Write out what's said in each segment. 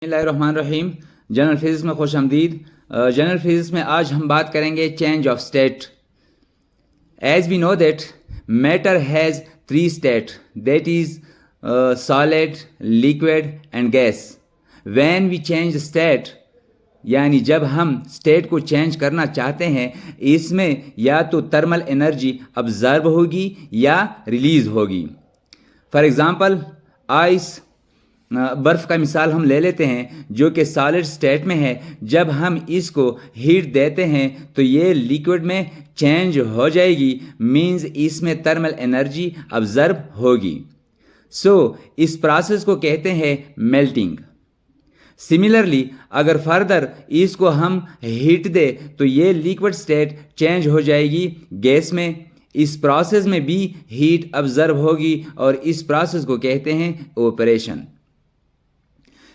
बिस्मिल्लाहिर्रहमानिर्रहीम। General physics में खुश आमदीद। जनरल फिजिक्स में आज हम बात करेंगे change of state. As we know that matter has three state, that is solid, liquid and gas. When we change state, यानी जब हम स्टेट को चेंज करना चाहते हैं, इसमें या तो थर्मल एनर्जी ऑब्जर्व होगी या रिलीज होगी। फॉर एग्जांपल आइस, बर्फ़ का मिसाल हम ले लेते हैं जो कि सॉलिड स्टेट में है। जब हम इसको हीट देते हैं तो ये लिक्विड में चेंज हो जाएगी, मींस इसमें थर्मल एनर्जी ऑब्जर्व होगी। सो इस प्रोसेस को कहते हैं मेल्टिंग। सिमिलरली अगर फर्दर इसको हम हीट दे तो ये लिक्विड स्टेट चेंज हो जाएगी गैस में। इस प्रोसेस में भी हीट ऑब्जर्व होगी और इस प्रोसेस को कहते हैं ऑपरेशन।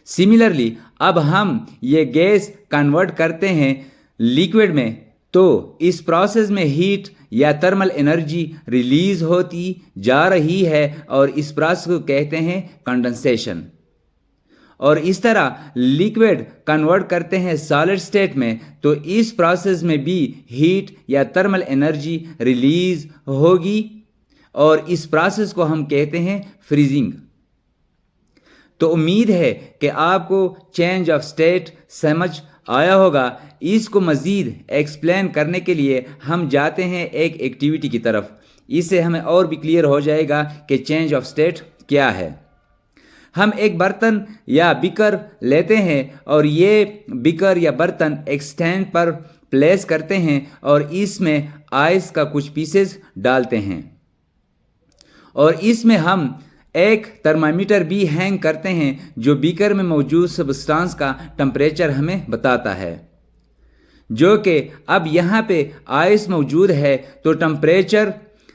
सिमिलरली अब हम ये गैस कन्वर्ट करते हैं लिक्विड में, तो इस प्रोसेस में हीट या थर्मल एनर्जी रिलीज होती जा रही है और इस प्रोसेस को कहते हैं कंडेंसेशन। और इस तरह लिक्विड कन्वर्ट करते हैं सॉलिड स्टेट में, तो इस प्रोसेस में भी हीट या थर्मल एनर्जी रिलीज होगी और इस प्रोसेस को हम कहते हैं फ्रीजिंग। तो उम्मीद है कि आपको चेंज ऑफ स्टेट समझ आया होगा। इसको मज़ीद एक्सप्लेन करने के लिए हम जाते हैं एक एक्टिविटी की तरफ। इससे हमें और भी क्लियर हो जाएगा कि चेंज ऑफ स्टेट क्या है। हम एक बर्तन या बिकर लेते हैं और ये बिकर या बर्तन एक स्टैंड पर प्लेस करते हैं और इसमें आइस का कुछ पीसेस डालते हैं और इसमें हम एक थर्मामीटर भी हैंग करते हैं जो बीकर में मौजूद सब्सटेंस का टेम्परेचर हमें बताता है। जो कि अब यहाँ पे आइस मौजूद है तो टेम्परेचर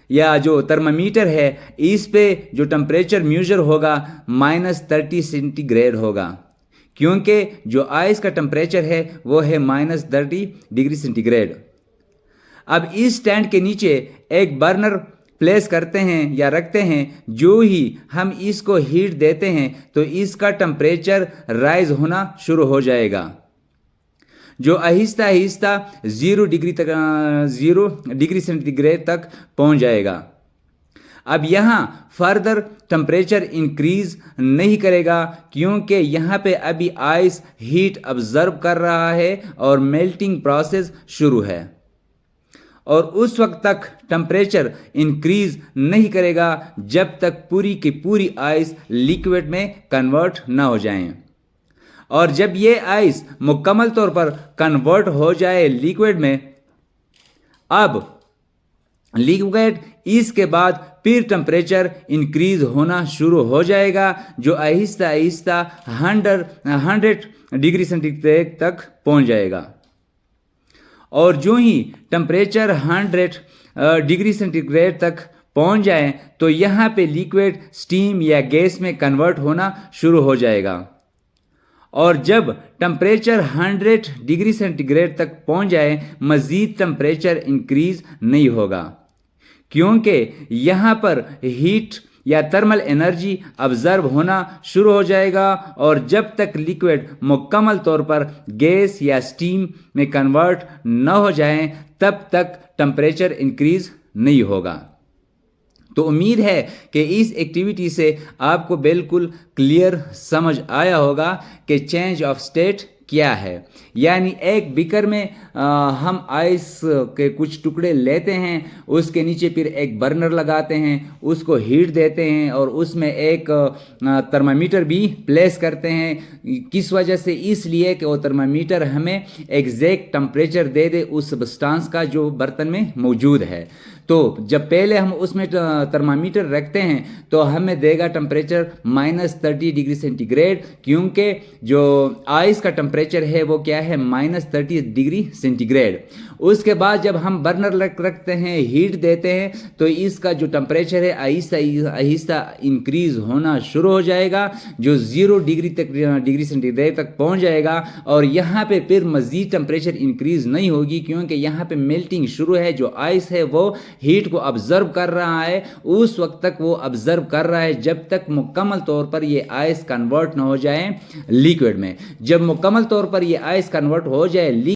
या जो थर्मामीटर है इस पे जो टेम्परेचर मेजर होगा -30 सेंटीग्रेड होगा, क्योंकि जो आइस का टेम्परेचर है वो है -30 डिग्री सेंटीग्रेड। अब इस स्टैंड के नीचे एक बर्नर प्लेस करते हैं या रखते हैं। जो ही हम इसको हीट देते हैं तो इसका टेम्परेचर राइज होना शुरू हो जाएगा, जो आहिस्ता आहिस्ता 0 डिग्री सेंटीग्रेड तक पहुंच जाएगा। अब यहाँ फर्दर टेम्परेचर इंक्रीज नहीं करेगा, क्योंकि यहाँ पे अभी आइस हीट ऑब्जर्व कर रहा है और मेल्टिंग प्रोसेस शुरू है और उस वक्त तक टेम्परेचर इंक्रीज नहीं करेगा जब तक पूरी की पूरी आइस लिक्विड में कन्वर्ट ना हो जाए। और जब ये आइस मुकम्मल तौर पर कन्वर्ट हो जाए लिक्विड में, अब लिक्विड इसके बाद फिर टेम्परेचर इंक्रीज होना शुरू हो जाएगा, जो आहिस्ता आहिस्ता 100 डिग्री सेंटीग्रेड तक पहुंच जाएगा। और जो ही टेम्परेचर 100 डिग्री सेंटीग्रेड तक पहुंच जाए तो यहाँ पे लिक्विड स्टीम या गैस में कन्वर्ट होना शुरू हो जाएगा। और जब टेम्परेचर 100 डिग्री सेंटीग्रेड तक पहुंच जाए मज़ीद टेम्परेचर इंक्रीज नहीं होगा, क्योंकि यहाँ पर हीट या थर्मल एनर्जी ऑब्जर्व होना शुरू हो जाएगा और जब तक लिक्विड मुकम्मल तौर पर गैस या स्टीम में कन्वर्ट न हो जाए तब तक टेम्परेचर इंक्रीज नहीं होगा। तो उम्मीद है कि इस एक्टिविटी से आपको बिल्कुल क्लियर समझ आया होगा कि चेंज ऑफ स्टेट क्या है। यानी एक बीकर में हम आइस के कुछ टुकड़े लेते हैं, उसके नीचे फिर एक बर्नर लगाते हैं, उसको हीट देते हैं और उसमें एक थर्मामीटर भी प्लेस करते हैं। किस वजह से? इसलिए कि वो थर्मामीटर हमें एग्जैक्ट टेम्परेचर दे दे उस सब्सटेंस का जो बर्तन में मौजूद है। तो जब पहले हम उसमें थर्मामीटर रखते हैं तो हमें देगा टेम्परेचर -30 डिग्री सेंटीग्रेड, क्योंकि जो आइस का टेम्परेचर ٹمپریچر ہے وہ کیا ہے -30 ڈگری سینٹی گریڈ. اس کے بعد جب ہم برنر رکھتے ہیں ہیٹ دیتے ہیں تو اس کا جو ٹمپریچر ہے آہستہ آہستہ انکریز ہونا شروع ہو جائے گا جو 0 ڈگری سینٹی گریڈ تک پہنچ جائے گا. اور یہاں پہ پھر مزید ٹمپریچر انکریز نہیں ہوگی کیونکہ یہاں پہ میلٹنگ شروع ہے. جو آئس ہے وہ ہیٹ کو ابزرو کر رہا ہے, اس وقت تک وہ ابزرو کر رہا ہے جب تک مکمل طور پر یہ آئس کنورٹ نہ ہو جائے لیکوڈ میں. جب مکمل طور پر یہ آئس کنورٹ ہو جائے